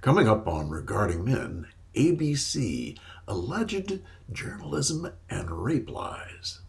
Coming up on Regarding Men, ABC, alleged journalism and rape lies.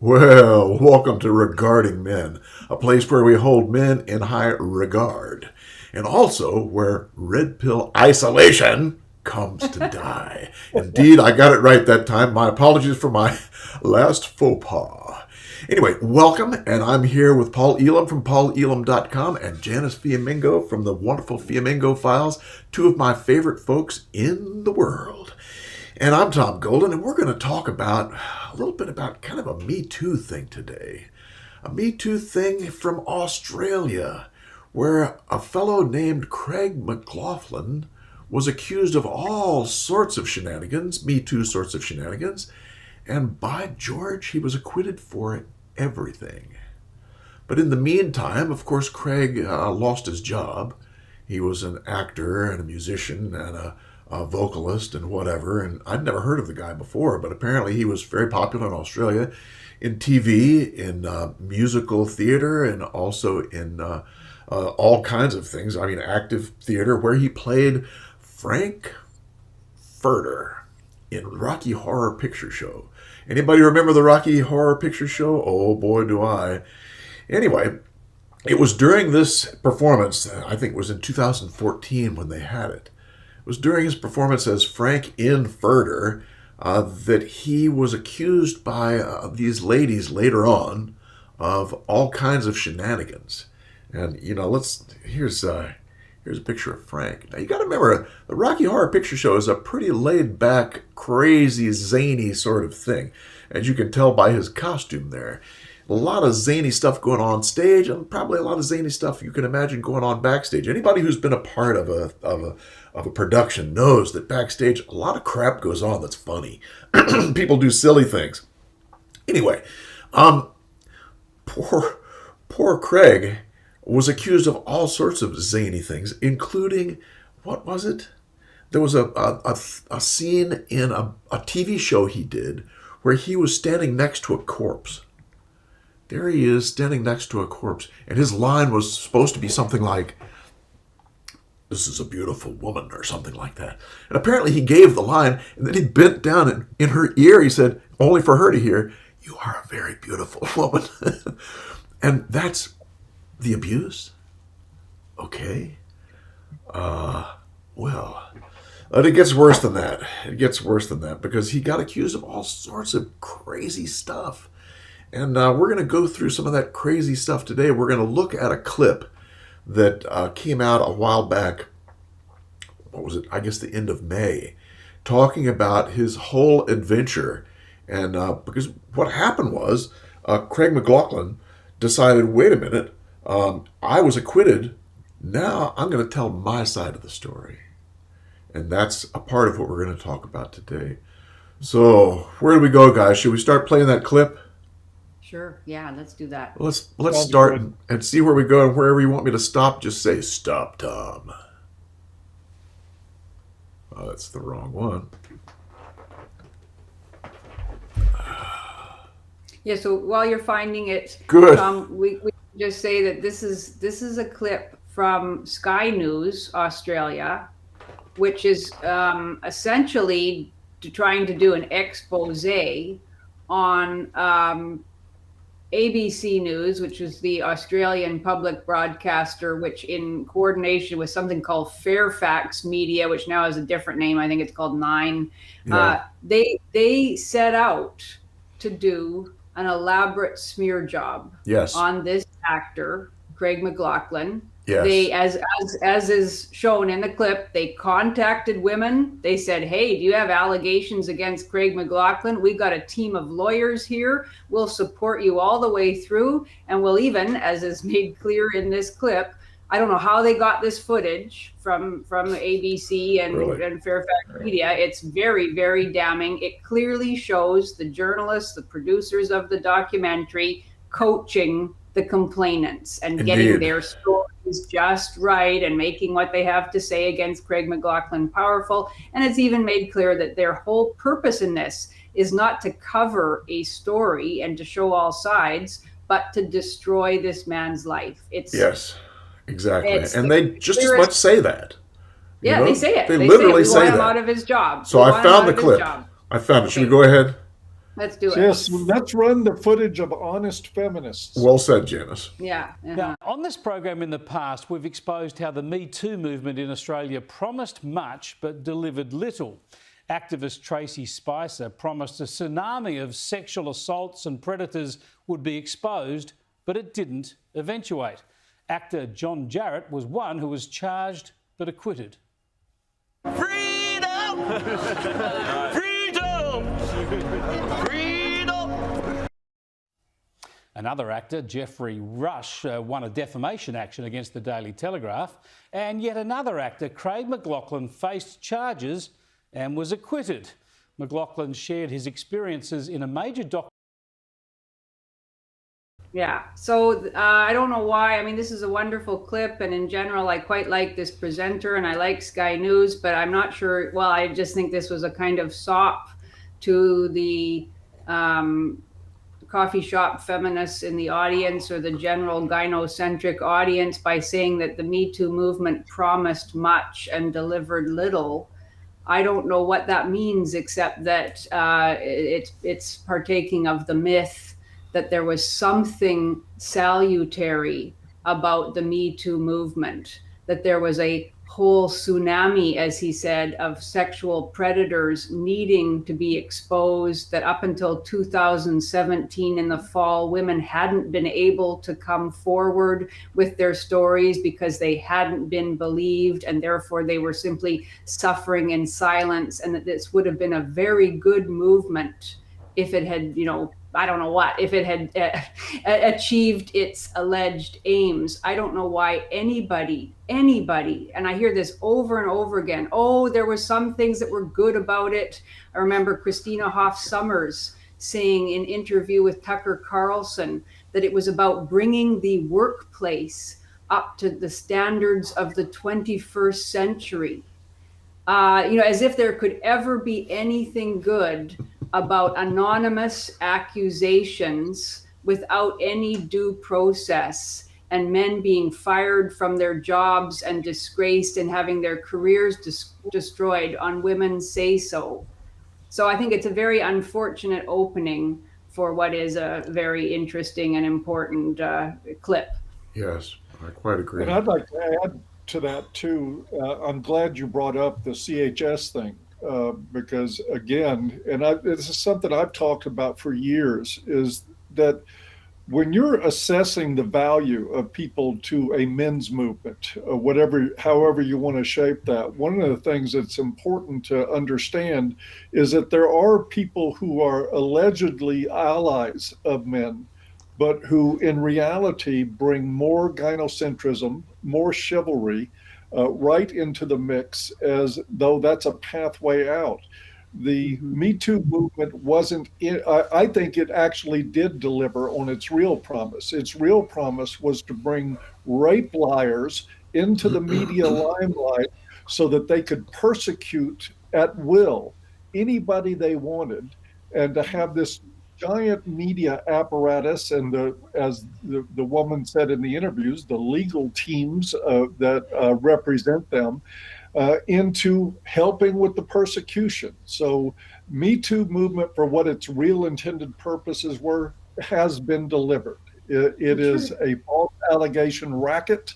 Well, welcome to Regarding Men, a place where we hold men in high regard, and also where red pill isolation comes to die. Indeed, I got it right that time. My apologies for my last faux pas. Anyway, welcome, and I'm here with Paul Elam from paulelam.com and Janice Fiamingo from the wonderful Fiamingo Files, two of my favorite folks in the world. And I'm Tom Golden, and we're going to talk about a little bit about kind of a Me Too thing today. A Me Too thing from Australia, where a fellow named Craig McLachlan was accused of all sorts of shenanigans, Me Too sorts of shenanigans, and by George, he was acquitted for everything. But in the meantime, of course, Craig lost his job. He was an actor and a musician and a vocalist and whatever, and I'd never heard of the guy before, but apparently he was very popular in Australia, in TV, in musical theater, and also in all kinds of things. I mean, active theater, where he played Frank Furter in Rocky Horror Picture Show. Anybody remember the Rocky Horror Picture Show? Oh boy, do I. Anyway, it was during this performance, I think it was in 2014 when they had it. It was during his performance as Frank in Furter that he was accused by these ladies later on of all kinds of shenanigans. And, you know, here's a picture of Frank. Now, you got to remember, the Rocky Horror Picture Show is a pretty laid-back, crazy, zany sort of thing, as you can tell by his costume there. A lot of zany stuff going on stage, and probably a lot of zany stuff you can imagine going on backstage. Anybody who's been a part of a production knows that backstage a lot of crap goes on that's funny. People do silly things. Anyway, poor Craig was accused of all sorts of zany things, including, what was it? There was a scene in a TV show he did where he was standing next to a corpse. There he is, standing next to a corpse, and his line was supposed to be something like, "This is a beautiful woman," or something like that. And apparently he gave the line, and then he bent down and in her ear he said, only for her to hear, "You are a very beautiful woman." And that's the abuse? Okay. Well, but it gets worse than that. It gets worse than that, because he got accused of all sorts of crazy stuff. And we're going to go through some of that crazy stuff today. We're going to look at a clip that came out a while back. What was it? I guess the end of May, talking about his whole adventure. And because what happened was Craig McLachlan decided, wait a minute, I was acquitted. Now I'm going to tell my side of the story. And that's a part of what we're going to talk about today. So where do we go, guys? Should we start playing that clip? Sure. Yeah, let's do that. Let's start and see where we go, and wherever you want me to stop, just say, "Stop, Tom." Oh, that's the wrong one. Yeah, so while you're finding it, Good. we just say that this is a clip from Sky News Australia, which is essentially trying to do an expose on ABC News, which is the Australian public broadcaster, which in coordination with something called Fairfax Media, which now has a different name, I think it's called Nine, Yeah. they set out to do an elaborate smear job Yes. on this actor, Craig McLachlan. Yes. They, as is shown in the clip, they contacted women. They said, "Hey, do you have allegations against Craig McLachlan? We've got a team of lawyers here. We'll support you all the way through, and we'll even, as is made clear in this clip, I don't know how they got this footage from ABC Really? and Fairfax Media. It's very, very damning. It clearly shows the journalists, the producers of the documentary, coaching the complainants and getting Indeed. their stories just right and making what they have to say against Craig McLachlan powerful. And it's even made clear that their whole purpose in this is not to cover a story and to show all sides, but to destroy this man's life. Yes, exactly. It's And the they just as clearest- much say that. You Yeah, know? they say it. They They literally say, we say want him that. out of his job. So We I want him found out the of his clip. job. I found it. Should we Okay. go ahead? Let's do it. Yes, let's run the footage of honest feminists. Well said, Janice. Yeah. Now, on this program in the past, we've exposed how the Me Too movement in Australia promised much but delivered little. Activist Tracy Spicer promised a tsunami of sexual assaults and predators would be exposed, but it didn't eventuate. Actor John Jarratt was one who was charged but acquitted. Freedom! Freedom! Freedom! Another actor, Geoffrey Rush, won a defamation action against the Daily Telegraph. And yet another actor, Craig McLachlan, faced charges and was acquitted. McLachlan shared his experiences in a major documentary. Yeah. So I don't know why. I mean, this is a wonderful clip. And in general, I quite like this presenter and I like Sky News, but I'm not sure. Well, I just think this was a kind of sop to the coffee shop feminists in the audience or the general gynocentric audience by saying that the Me Too movement promised much and delivered little. I don't know what that means, except that it's partaking of the myth that there was something salutary about the Me Too movement, that there was a whole tsunami, as he said, of sexual predators needing to be exposed, that up until 2017 in the fall, women hadn't been able to come forward with their stories because they hadn't been believed, and therefore they were simply suffering in silence, and that this would have been a very good movement if it had, I don't know what, if it had achieved its alleged aims. I don't know why anybody, and I hear this over and over again, oh, there were some things that were good about it. I remember Christina Hoff Sommers saying in interview with Tucker Carlson that it was about bringing the workplace up to the standards of the 21st century. As if there could ever be anything good about anonymous accusations without any due process, and men being fired from their jobs and disgraced and having their careers destroyed on women's say so. So I think it's a very unfortunate opening for what is a very interesting and important clip. Yes, I quite agree. And I'd like to add to that too. I'm glad you brought up the CHS thing because again, this is something I've talked about for years, is that when you're assessing the value of people to a men's movement, however you want to shape that, one of the things that's important to understand is that there are people who are allegedly allies of men, but who in reality bring more gynocentrism, more chivalry right into the mix, as though that's a pathway out. The Me Too movement I think it actually did deliver on its real promise. Its real promise was to bring rape liars into the media limelight so that they could persecute at will anybody they wanted, and to have this giant media apparatus and as the woman said in the interviews, the legal teams that represent them into helping with the persecution. So Me Too movement, for what its real intended purposes were, has been delivered. It is a false allegation racket.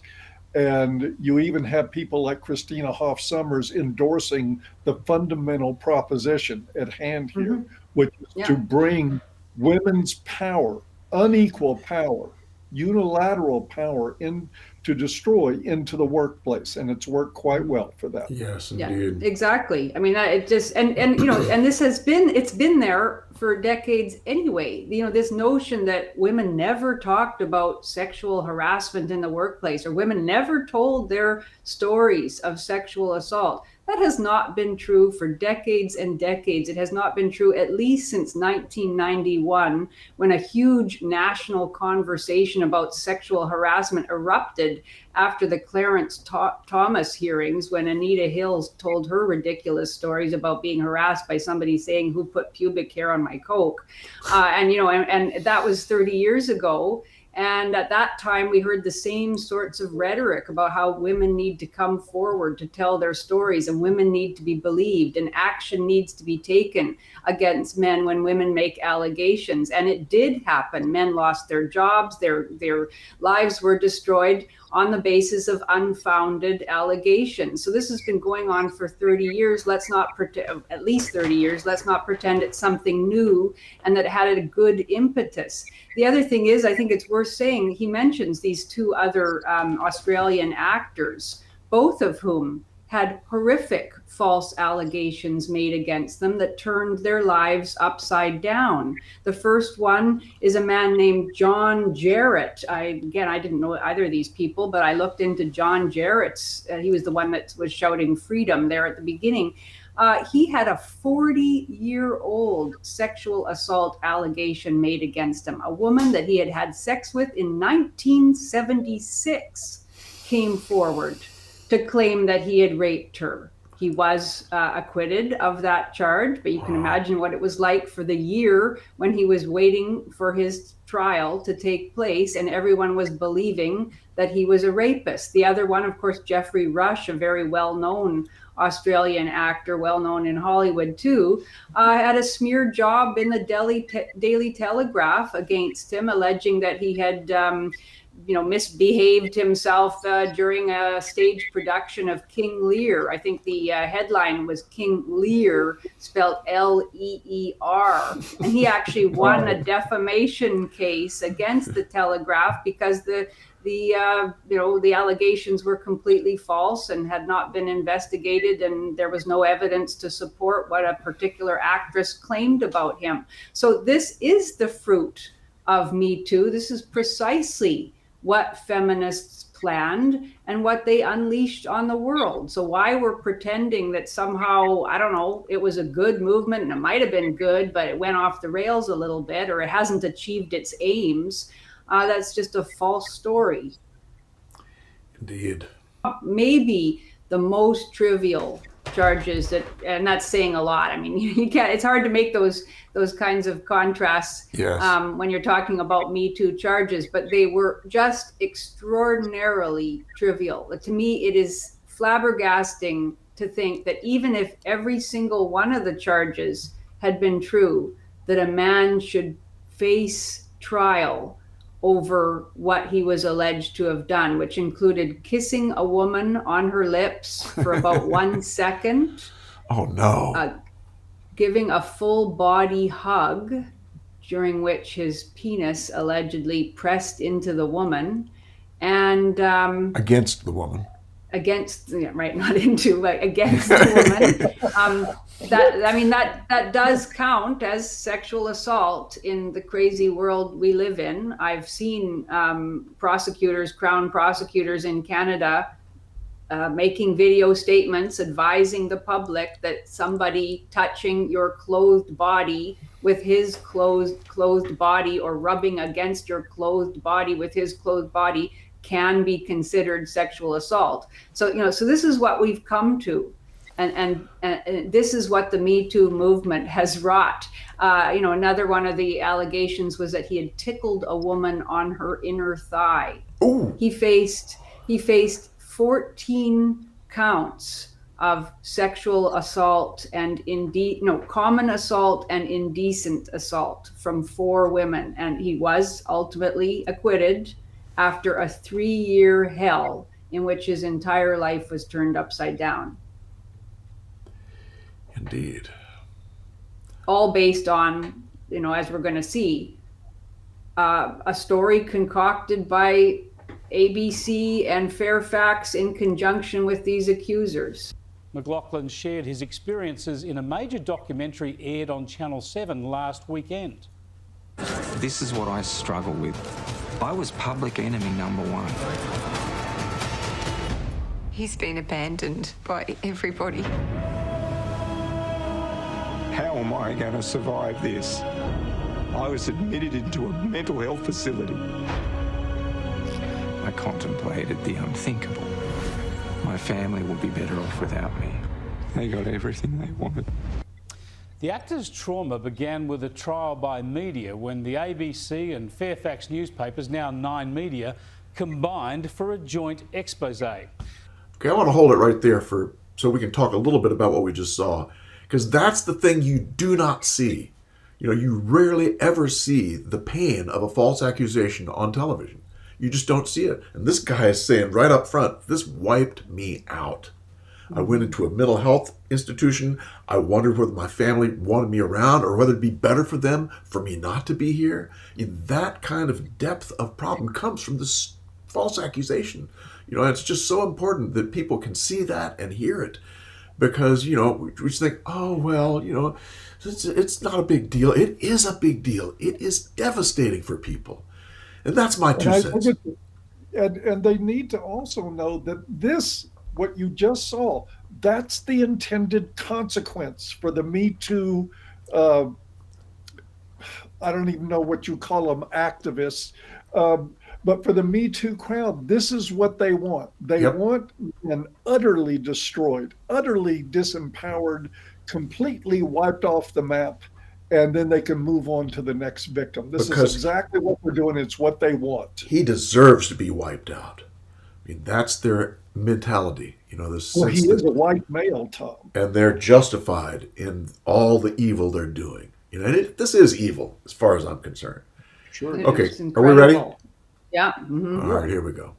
And you even have people like Christina Hoff Sommers endorsing the fundamental proposition at hand here, which is to bring women's power, unequal power, unilateral power into to destroy into the workplace, and it's worked quite well for that. Yes, Yeah, indeed. exactly. I mean, it just and this it's been there for decades anyway. This notion that women never talked about sexual harassment in the workplace, or women never told their stories of sexual assault. That has not been true for decades and decades. It has not been true at least since 1991, when a huge national conversation about sexual harassment erupted after the Clarence Thomas hearings, when Anita Hills told her ridiculous stories about being harassed by somebody saying, "Who put pubic hair on my Coke?" And that was 30 years ago. And at that time, we heard the same sorts of rhetoric about how women need to come forward to tell their stories, and women need to be believed, and action needs to be taken against men when women make allegations. And it did happen. Men lost their jobs, their lives were destroyed on the basis of unfounded allegations. So this has been going on for 30 years. Let's not pretend, at least 30 years, let's not pretend it's something new and that it had a good impetus. The other thing is, I think it's worth saying, he mentions these two other Australian actors, both of whom had horrific false allegations made against them that turned their lives upside down. The first one is a man named John Jarrett. I didn't know either of these people, but I looked into John Jarrett's. He was the one that was shouting freedom there at the beginning. He had a 40-year-old sexual assault allegation made against him. A woman that he had had sex with in 1976 came forward to claim that he had raped her. He was acquitted of that charge, but you can imagine what it was like for the year when he was waiting for his trial to take place, and everyone was believing that he was a rapist. The other one, of course, Geoffrey Rush, a very well-known Australian actor, well-known in Hollywood too, had a smear job in the Daily Telegraph against him, alleging that he had misbehaved himself during a stage production of King Lear. I think the headline was King Lear, spelled Leer. And he actually won a defamation case against the Telegraph because the allegations were completely false and had not been investigated, and there was no evidence to support what a particular actress claimed about him. So this is the fruit of Me Too. This is precisely what feminists planned and what they unleashed on the world. So why we're pretending that somehow, I don't know, it was a good movement, and it might have been good, but it went off the rails a little bit, or it hasn't achieved its aims, that's just a false story. Indeed. Maybe the most trivial charges and that's saying a lot. I mean, you can't, it's hard to make those kinds of contrasts. Yes. When you're talking about Me Too charges, but they were just extraordinarily trivial. To me, it is flabbergasting to think that even if every single one of the charges had been true, that a man should face trial over what he was alleged to have done, which included kissing a woman on her lips for about 1 second. Oh, no. Giving a full body hug, during which his penis allegedly pressed into the woman, and Against the woman. Against, right, not into, but against the woman. That does count as sexual assault in the crazy world we live in. I've seen crown prosecutors in Canada making video statements advising the public that somebody touching your clothed body with his clothed body, or rubbing against your clothed body with his clothed body, can be considered sexual assault. So, so this is what we've come to. And this is what the Me Too movement has wrought. Another one of the allegations was that he had tickled a woman on her inner thigh. Ooh. He faced 14 counts of sexual assault and common assault and indecent assault from 4 women, and he was ultimately acquitted after a 3-year hell in which his entire life was turned upside down. Indeed. All based on, as we're going to see, a story concocted by ABC and Fairfax in conjunction with these accusers. McLachlan shared his experiences in a major documentary aired on Channel 7 last weekend. This is what I struggle with. I was public enemy number one. He's been abandoned by everybody. How am I going to survive this? I was admitted into a mental health facility. I contemplated the unthinkable. My family will be better off without me. They got everything they wanted. The actor's trauma began with a trial by media when the ABC and Fairfax newspapers, now 9 Media, combined for a joint expose. Okay, I want to hold it right there so we can talk a little bit about what we just saw, because that's the thing you do not see. You know, you rarely ever see the pain of a false accusation on television. You just don't see it. And this guy is saying right up front, this wiped me out. I went into a mental health institution. I wondered whether my family wanted me around or whether it'd be better for them for me not to be here. That kind of depth of problem comes from this false accusation. You know, it's just so important that people can see that and hear it, because, you know, we just think, oh, well, you know, it's not a big deal. It is a big deal. It is devastating for people. And that's my 2 cents. And they need to also know that this, what you just saw, that's the intended consequence for the Me Too, I don't even know what you call them, activists, but for the Me Too crowd, this is what they want. They want men utterly destroyed, utterly disempowered, completely wiped off the map, and then they can move on to the next victim. This is exactly what we're doing. It's what they want. He deserves to be wiped out. I mean, that's their mentality. You know, well, he is a white male, Tom. And they're justified in all the evil they're doing. You know, and this is evil as far as I'm concerned. Sure. Okay, are we ready? Yeah. Mm-hmm. All right, here we go.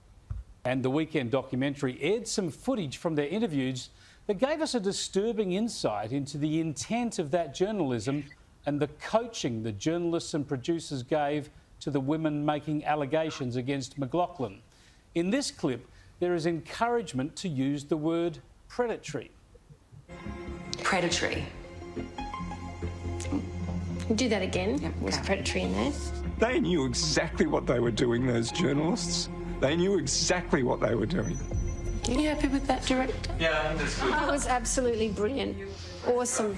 And the weekend documentary aired some footage from their interviews that gave us a disturbing insight into the intent of that journalism and the coaching the journalists and producers gave to the women making allegations against McLachlan. In this clip, there is encouragement to use the word predatory. Predatory. Do that again. Yep, Was okay. predatory in there? They knew exactly what they were doing, those journalists. They knew exactly what they were doing. Are you happy with that, director? Yeah, I think that's good. That was absolutely brilliant. Awesome.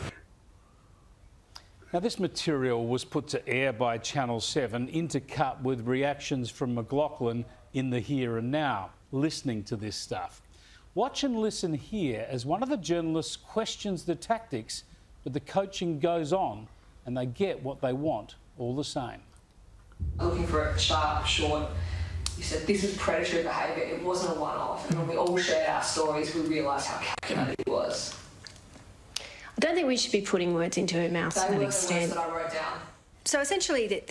Now, this material was put to air by Channel 7, intercut with reactions from McLachlan in the here and now, listening to this stuff. Watch and listen here as one of the journalists questions the tactics, but the coaching goes on and they get what they want all the same. Looking for a sharp, short, you said this is predatory behaviour, it wasn't a one-off, and when we all shared our stories, we realised how calculated it was. I don't think we should be putting words into her mouth to They that were the extent. words that I wrote down. So essentially,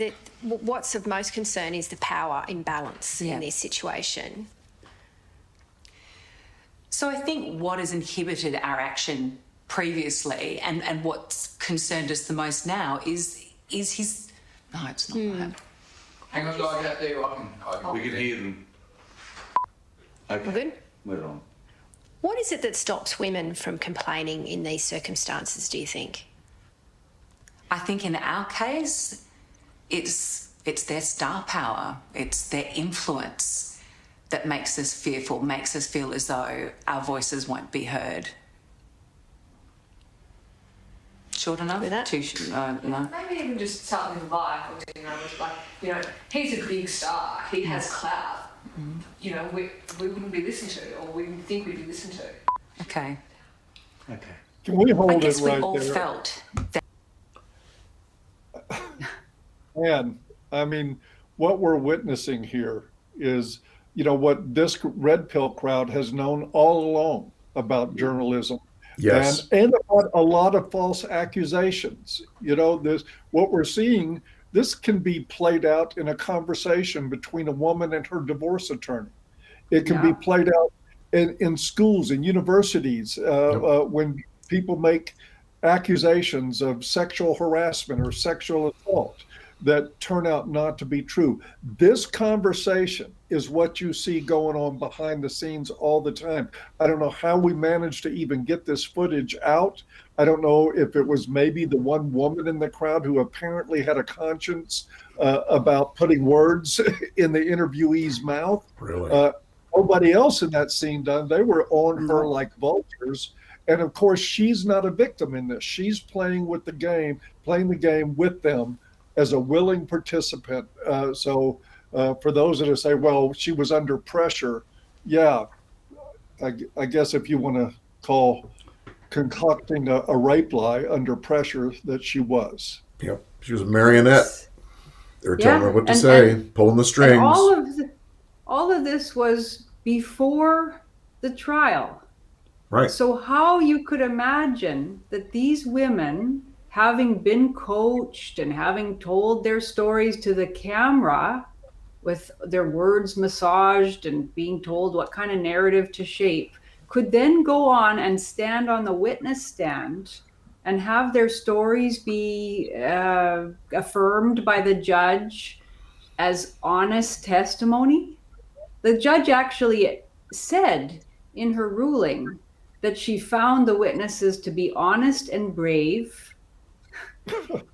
what's of most concern is the power imbalance in this situation. So I think what has inhibited our action previously and what's concerned us the most now is his... No, it's not that. Hang on, guys, there you are. We can hear them. Okay. We're good? Move on. What is it that stops women from complaining in these circumstances, do you think? I think in our case, it's their star power, it's their influence that makes us fearful, makes us feel as though our voices won't be heard. Short enough? With that? Too short? No. Maybe even just something like, he's a big star, he has clout. You know, we wouldn't be listened to, or we would think we'd be listened to. Okay. Okay. Can we hold I guess it we right all there? felt that. And I mean, what we're witnessing here is, you know, what this red pill crowd has known all along about journalism. Yes. And about a lot of false accusations. You know, what we're seeing, this can be played out in a conversation between a woman and her divorce attorney. It can be played out in schools and universities when people make accusations of sexual harassment or sexual assault. that turn out not to be true. This conversation is what you see going on behind the scenes all the time. I don't know how we managed to even get this footage out. I don't know if it was maybe the one woman in the crowd who apparently had a conscience about putting words in the interviewee's mouth. Really? Nobody else in that scene done. They were on her like vultures. And of course, she's not a victim in this. She's playing the game with them as a willing participant. So for those that say, well, she was under pressure, yeah, I guess if you want to call concocting a rape lie under pressure, that she was. Yep. She was a marionette. They were telling her what to say, pulling the strings. All of this was before the trial. Right. So how you could imagine that these women, having been coached and having told their stories to the camera with their words massaged and being told what kind of narrative to shape, could then go on and stand on the witness stand and have their stories be affirmed by the judge as honest testimony? The judge actually said in her ruling that she found the witnesses to be honest and brave,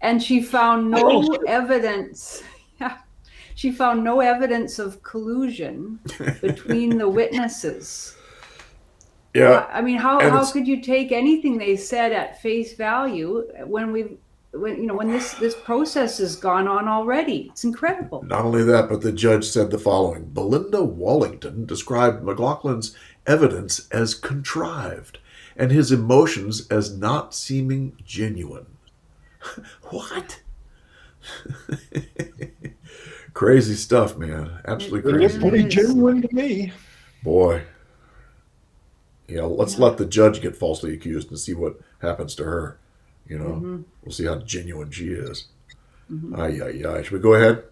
and she found no evidence. She found no evidence of collusion between the witnesses. Yeah. I mean, how could you take anything they said at face value when this process has gone on already? It's incredible. Not only that, but the judge said the following: Belinda Wallington described McLachlan's evidence as contrived and his emotions as not seeming genuine. What? Crazy stuff, man. Absolutely crazy. It's pretty genuine to me. Boy. Yeah, let's let the judge get falsely accused and see what happens to her. We'll see how genuine she is. Should we go ahead?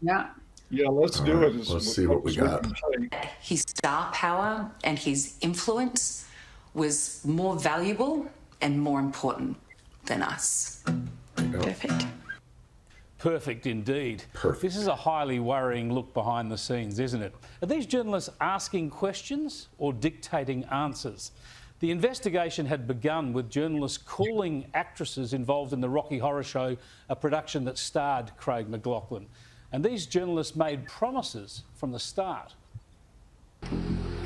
Yeah. Yeah, let's do it. Let's see what we got. His star power and his influence was more valuable and more important than us. Perfect. Perfect indeed. Perfect. This is a highly worrying look behind the scenes, isn't it? Are these journalists asking questions or dictating answers? The investigation had begun with journalists calling actresses involved in the Rocky Horror Show, a production that starred Craig McLachlan. And these journalists made promises from the start.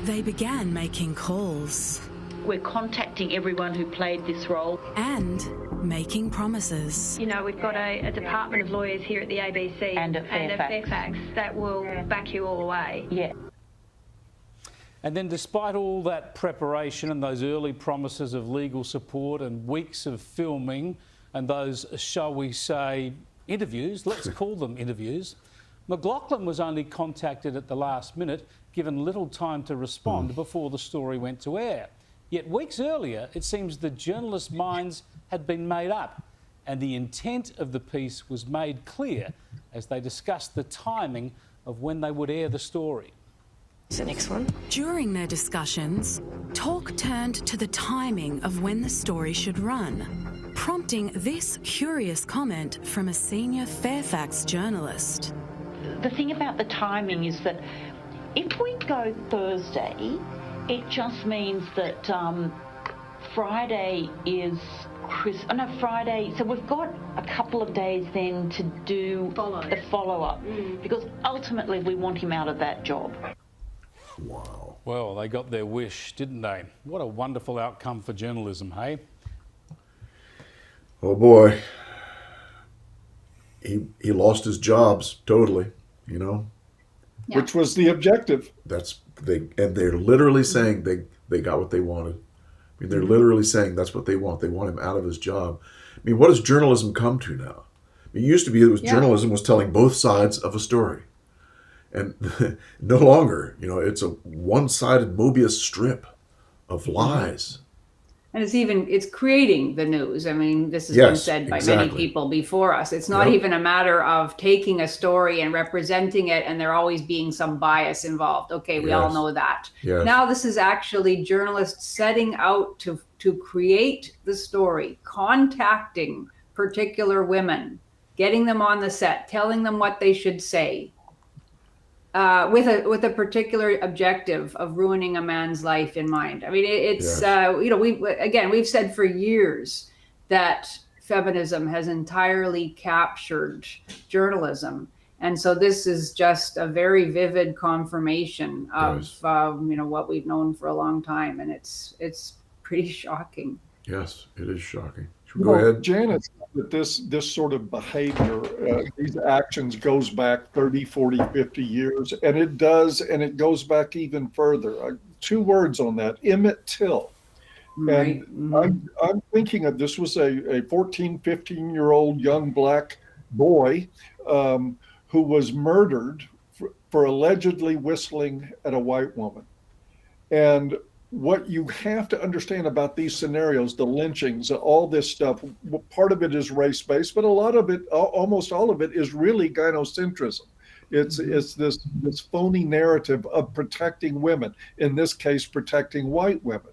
They began making calls. We're contacting everyone who played this role. And making promises. You know, we've got a department of lawyers here at the ABC and at Fairfax that will back you all the way. Yeah. And then despite all that preparation and those early promises of legal support and weeks of filming and those, shall we say, interviews, let's call them interviews, McLachlan was only contacted at the last minute, given little time to respond before the story went to air. Yet weeks earlier, it seems the journalists' minds had been made up and the intent of the piece was made clear as they discussed the timing of when they would air the story. The next one. During their discussions, talk turned to the timing of when the story should run, prompting this curious comment from a senior Fairfax journalist. The thing about the timing is that if we go Thursday, it just means that Friday is Friday. So we've got a couple of days then to do the follow-up because ultimately we want him out of that job. Wow. Well, they got their wish, didn't they? What a wonderful outcome for journalism, hey? Oh boy. He lost his jobs totally, Yeah. Which was the objective. They're literally saying they got what they wanted. I mean, they're literally saying that's what they want. They want him out of his job. I mean, what does journalism come to now? I mean, it used to be journalism was telling both sides of a story. And no longer, it's a one-sided Mobius strip of lies. And it's creating the news. I mean, this has been said by many people before us. It's not even a matter of taking a story and representing it and there always being some bias involved. Okay, we all know that. Yes. Now this is actually journalists setting out to create the story, contacting particular women, getting them on the set, telling them what they should say, with a particular objective of ruining a man's life in mind. I mean, it's we've said for years that feminism has entirely captured journalism. And so this is just a very vivid confirmation of what we've known for a long time, and it's pretty shocking. Yes, it is shocking. Go ahead, Janet. That this sort of behavior, these actions goes back 30, 40, 50 years, and it does, and it goes back even further. 2 words on that: Emmett Till. Right. And I'm thinking of this was a 14, 15-year-old young black boy who was murdered for allegedly whistling at a white woman. And what you have to understand about these scenarios, the lynchings, all this stuff, part of it is race-based, but a lot of it, almost all of it, is really gynocentrism. It's this phony narrative of protecting women, in this case, protecting white women.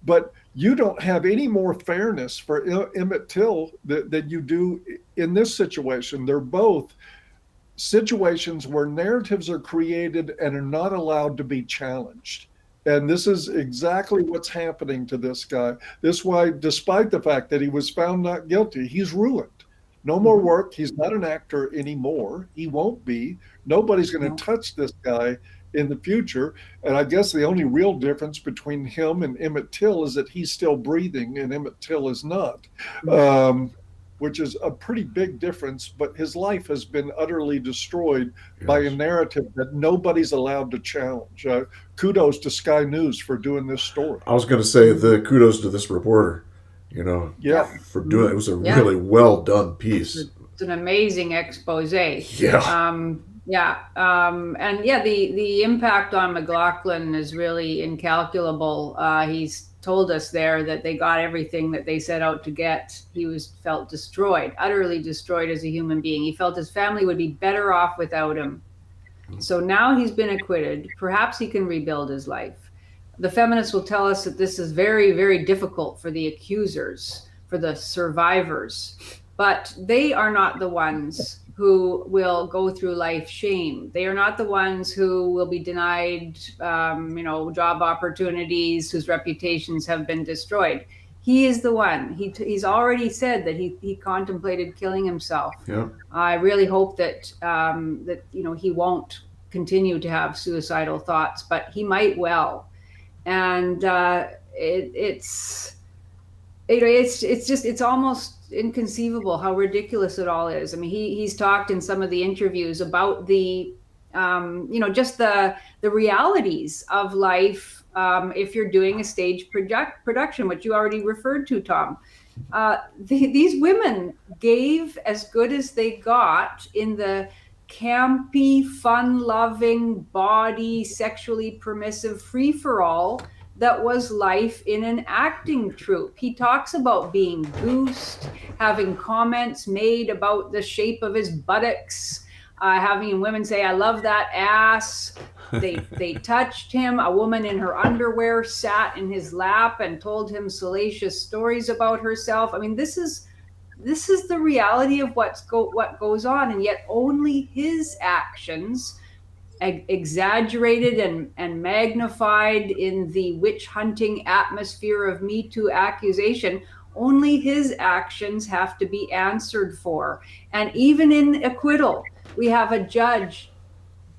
But you don't have any more fairness for Emmett Till than you do in this situation. They're both situations where narratives are created and are not allowed to be challenged. And this is exactly what's happening to this guy. This is why, despite the fact that he was found not guilty, he's ruined. No more work. He's not an actor anymore. He won't be. Nobody's going to touch this guy in the future. And I guess the only real difference between him and Emmett Till is that he's still breathing and Emmett Till is not, which is a pretty big difference. But his life has been utterly destroyed by a narrative that nobody's allowed to challenge. Kudos to Sky News for doing this story. I was going to say the kudos to this reporter, for doing it. It was a really well done piece. It's an amazing expose. Yeah. The impact on McLachlan is really incalculable. He's told us there that they got everything that they set out to get. He felt destroyed, utterly destroyed as a human being. He felt his family would be better off without him. So now he's been acquitted. Perhaps he can rebuild his life. The feminists will tell us that this is very, very difficult for the accusers, for the survivors, but they are not the ones who will go through life shame. They are not the ones who will be denied, job opportunities, whose reputations have been destroyed. He is the one. He's already said that he contemplated killing himself. Yeah. I really hope that he won't continue to have suicidal thoughts, but he might well. And it's almost inconceivable how ridiculous it all is. I mean, he's talked in some of the interviews about the just the realities of life if you're doing a stage production, which you already referred to, Tom. These women gave as good as they got in the campy, fun-loving, body, sexually permissive free-for-all that was life in an acting troupe. He talks about being goosed, having comments made about the shape of his buttocks, having women say, "I love that ass." They touched him. A woman in her underwear sat in his lap and told him salacious stories about herself. I mean, this is the reality of what goes on, and yet only his actions, exaggerated and magnified in the witch hunting atmosphere of Me Too accusation, only his actions have to be answered for. And even in acquittal, we have a judge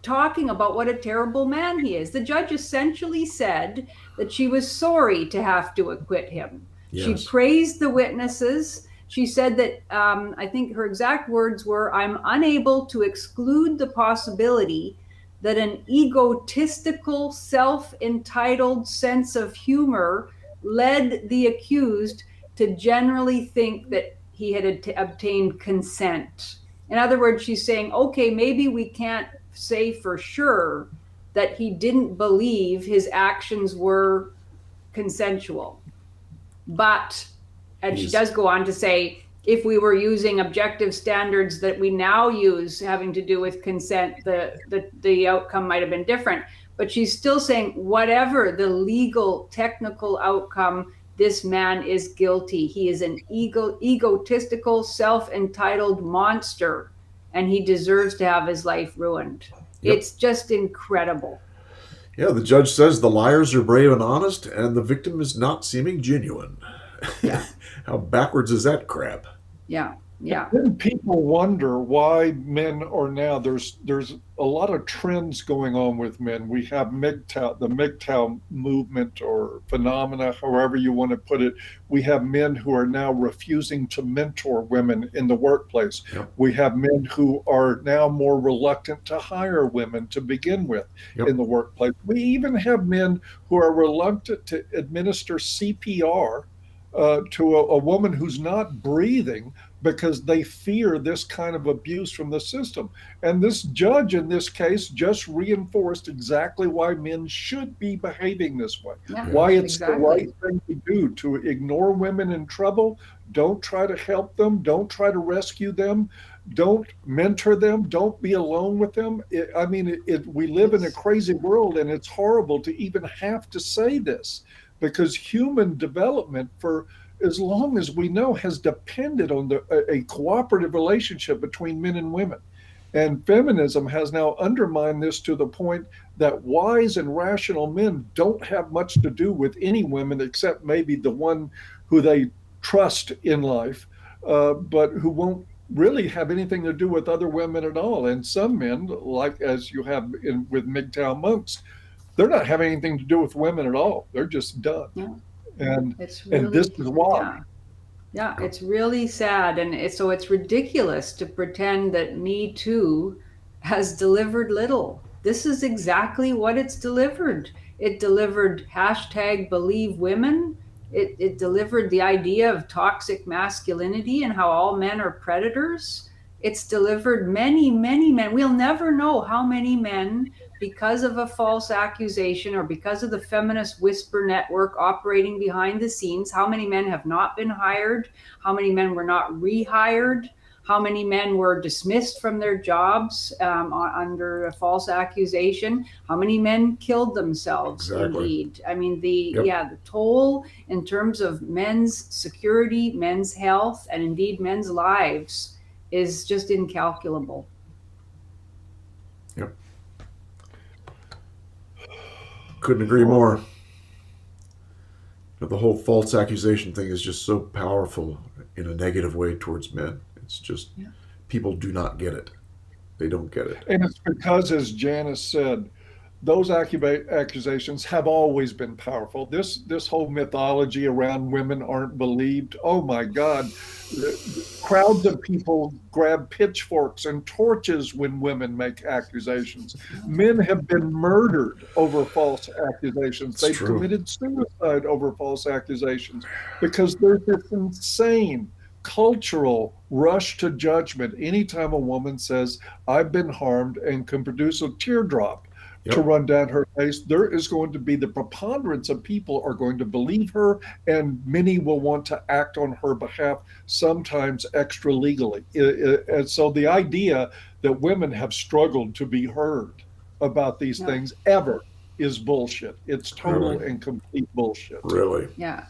talking about what a terrible man he is. The judge essentially said that she was sorry to have to acquit him. Yes. She praised the witnesses. She said that, I think her exact words were, "I'm unable to exclude the possibility that an egotistical, self-entitled sense of humor led the accused to generally think that he had obtained consent." In other words, she's saying, okay, maybe we can't say for sure that he didn't believe his actions were consensual. And she does go on to say, if we were using objective standards that we now use having to do with consent, the outcome might have been different. But she's still saying whatever the legal, technical outcome, this man is guilty. He is an egotistical, self-entitled monster, and he deserves to have his life ruined. Yep. It's just incredible. Yeah, the judge says the liars are brave and honest, and the victim is not seeming genuine. Yeah. How backwards is that crap? Yeah. Yeah. Then people wonder why men are now, there's a lot of trends going on with men. We have the MGTOW movement or phenomena, however you want to put it. We have men who are now refusing to mentor women in the workplace. Yep. We have men who are now more reluctant to hire women to begin with in the workplace. We even have men who are reluctant to administer CPR to a woman who's not breathing because they fear this kind of abuse from the system. And this judge in this case just reinforced exactly why men should be behaving this way, why it's the right thing to do, to ignore women in trouble. Don't try to help them. Don't try to rescue them. Don't mentor them. Don't be alone with them. We live in a crazy world, and it's horrible to even have to say this, because human development, for as long as we know, has depended on a cooperative relationship between men and women. And feminism has now undermined this to the point that wise and rational men don't have much to do with any women except maybe the one who they trust in life, but who won't really have anything to do with other women at all. And some men, like as you have with MGTOW monks, they're not having anything to do with women at all. They're just done. Yeah. And Really, this is why. Yeah, it's really sad. And it's ridiculous to pretend that Me Too has delivered little. This is exactly what it's delivered. It delivered #BelieveWomen. It delivered the idea of toxic masculinity and how all men are predators. It's delivered many, many men. We'll never know how many men, because of a false accusation or because of the feminist whisper network operating behind the scenes, how many men have not been hired, how many men were not rehired, how many men were dismissed from their jobs under a false accusation, how many men killed themselves. Indeed. I mean, the toll in terms of men's security, men's health, and indeed men's lives is just incalculable. Yep. Couldn't agree more. The whole false accusation thing is just so powerful in a negative way towards men. It's just, people do not get it. They don't get it. And it's because, as Janice said, those accusations have always been powerful. This whole mythology around women aren't believed. Oh my God. Crowds of people grab pitchforks and torches when women make accusations. Men have been murdered over false accusations. They've committed suicide over false accusations because there's this insane cultural rush to judgment anytime a woman says, I've been harmed, and can produce a teardrop to run down her face. There is going to be the preponderance of people are going to believe her, and many will want to act on her behalf, sometimes extra legally. And so the idea that women have struggled to be heard about these things ever is bullshit. It's total and complete bullshit. Really? Yeah.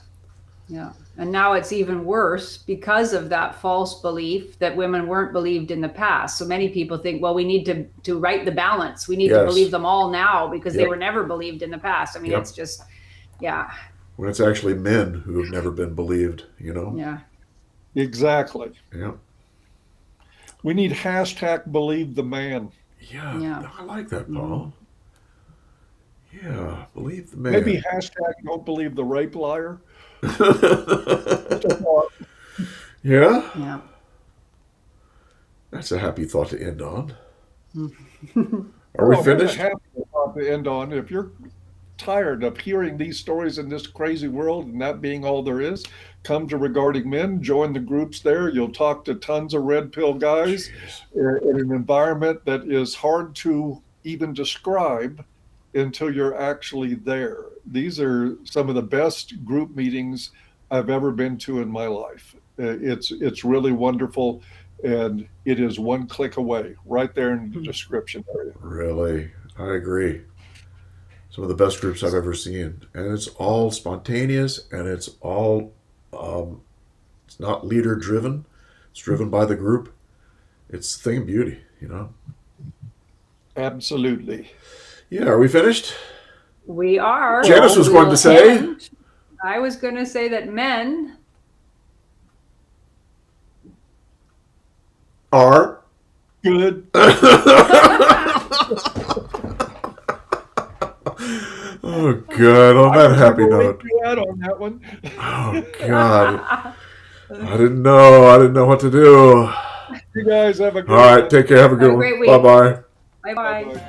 Yeah. And now it's even worse because of that false belief that women weren't believed in the past. So many people think, well, we need to right the balance. We need to believe them all now because they were never believed in the past. I mean, it's just, when it's actually men who have never been believed, you know? Yeah. Exactly. Yeah. We need #BelieveTheMan. Yeah. I like that, Paul. Yeah. Believe the man. Maybe #Don'tBelieveTheRape-Liar. Yeah. That's a happy thought to end on. Are we finished? Happy thought to end on. If you're tired of hearing these stories in this crazy world and that being all there is, come to Regarding Men, join the groups there. You'll talk to tons of red pill guys in an environment that is hard to even describe until you're actually there. These are some of the best group meetings I've ever been to in my life. It's really wonderful, and it is one click away, right there in the description area. Really? I agree. So some of the best groups I've ever seen. And it's all spontaneous, and it's all, it's not leader driven. It's driven by the group. It's a thing of beauty, you know? Absolutely. Yeah, are we finished? We are. Janice was going to say. I was going to say that men are good. Oh, God. On that happy note. On that one. Oh, God. I didn't know what to do. You guys have a good All right, take care. Have a good one. Great week. Bye-bye. Bye-bye.